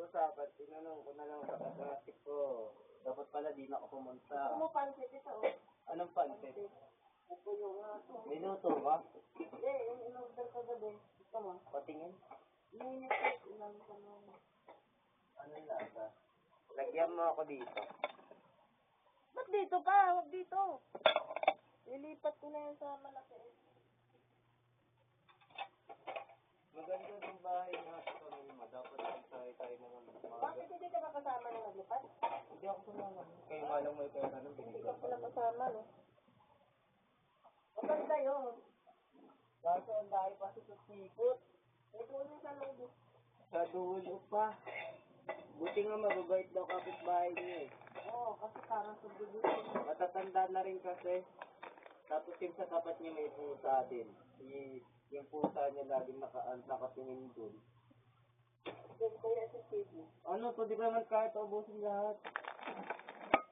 usapan, tinanong ko na lang sa traffic ko. Dapat pala di na ako pumunta. Ano mo pansit ito? Anong pansit? Ito yung Minuto ba? Hindi, yung in-order ko gabi. Gusto mo? Patingin? Yung ilang ka mo. Ano lasa? Lagyan mo ako dito. Ba't dito ka? Huwag dito. Lilipat ko na yan sa malaki. Maganda yung bahay na sa kanila. Dapat tayo naman. Bakit hindi ka ba kasama na naglipat? Hindi ako sumama. Kayo nga lang may pera nung Hindi binigyan ka pala kasama, no? Maganda yun. Kaso ang dahil pa sa sikot. Eh, kung yun sa loob. Sa dulo pa. Buti nga mababait daw kapitbahay niyo eh. Oo, kasi parang subdivision. Matatanda na rin kasi. Tapos yung sa tapat niya may pusa din. Yung pusa niya laging nakatingin dun. Then, kuya sa TV. Ano to, di ba naman kahit ubusin lahat?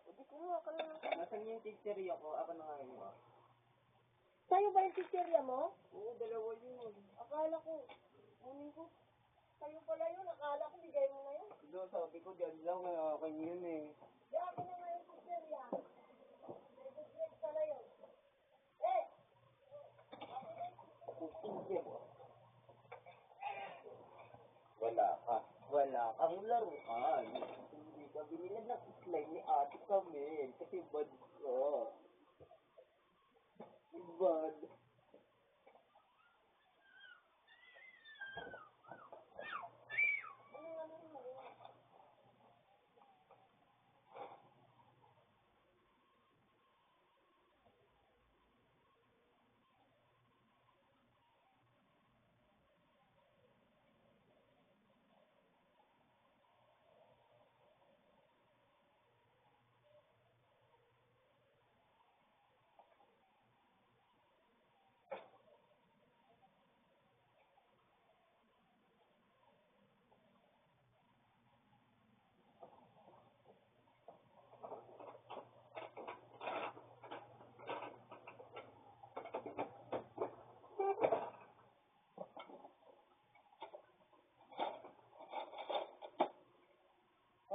Hindi ko nga ka lang. Nasaan yung chicheria ko? Ako na nga yun mo. Sa'yo ba yung chicherya mo? Oo, dalawa yun. Akala ko. Kunin ko. Sa'yo pala yun. Akala ko bigay mo na yun. Doon sabi ko, dyan lang, akin yun eh. Di ako na nga yung chicherya. May chicherya pala yun. Eh! Chicheria mo. Wala kang laruan. Hindi ka binilad ng slime ni ate kami. Kasi bad ka. Bad.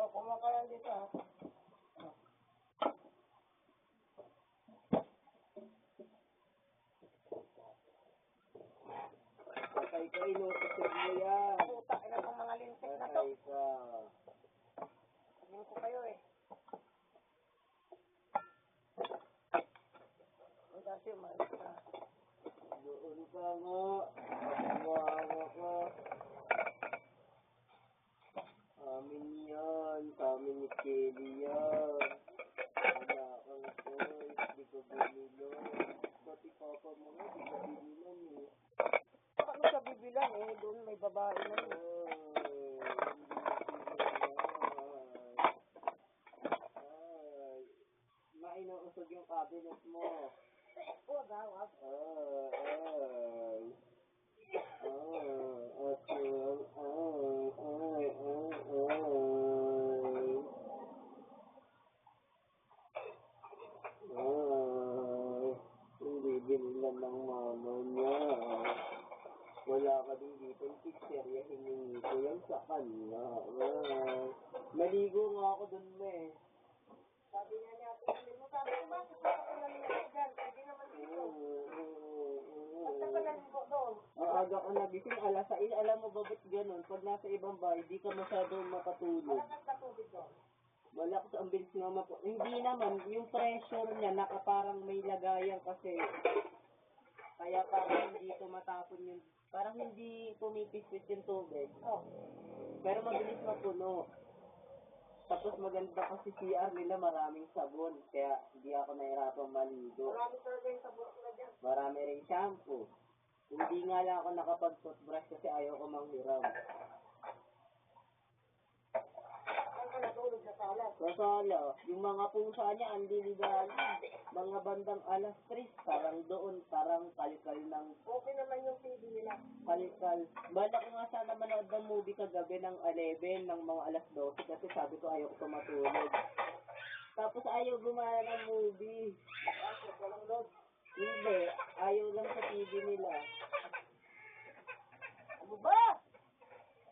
Oh, kumakain dito ha. Patay ka, inuusap mo yan. Puta, ilan pang mga lintik na to. Patay ka. Sabihin ko kayo eh. Ang kasi umalis ka. Doon ka nga. Kumawa ka. Amin yan. Sa amin ni Kelly yan. Wala kang choice. Di ka bumilon. Pati papa mo nga, di ka binilan eh. Ano sa bibilan eh? Doon may babae na yun. Ay, mainuusog yung cabinet mo. Huwag ha, huwag. Hindi binilan ng mama niya. Wala ka din dito yung pizzeria, hiningi ko yan sa kanya. Naligo nga ako dun eh. Sabi niya, sabi mo, bakit mo ako naligo dyan? Pwede naman dito. Basta ka naligo doon. Ang aga ko nagising, alas 6, alam mo ba ba't ganun? Pag nasa ibang bahay, di ka masyadong makatulog. Malakas ka tubig doon. Malakas ang bilis nga hindi naman, yung pressure niya, parang may lagayan kasi. Kaya parang hindi tumatapon yung, parang hindi pumipisit yung tubig. Oh. Pero mabilis mapuno. Tapos maganda kasi CR nila maraming sabon, kaya hindi ako nahirapang maligo. Marami talaga yung sabon na dyan. Marami rin shampoo. Hindi nga lang ako nakapag-toothbrush kasi ayaw ko manghiram. Saan ka natulog sa salat? Sa sala, yung mga pusa niya, ang diligal. Mga bandang alas 3, parang doon, parang kalkal ng Okay naman yung TV nila. kalkal. Bala ko nga sana manood ng movie kagabi ng 11, ng mga alas 12, kasi sabi ko ayaw ko matulog. Tapos ayaw gumana ng movie. Bakit? Walang load. Hindi, ayaw lang sa TV nila.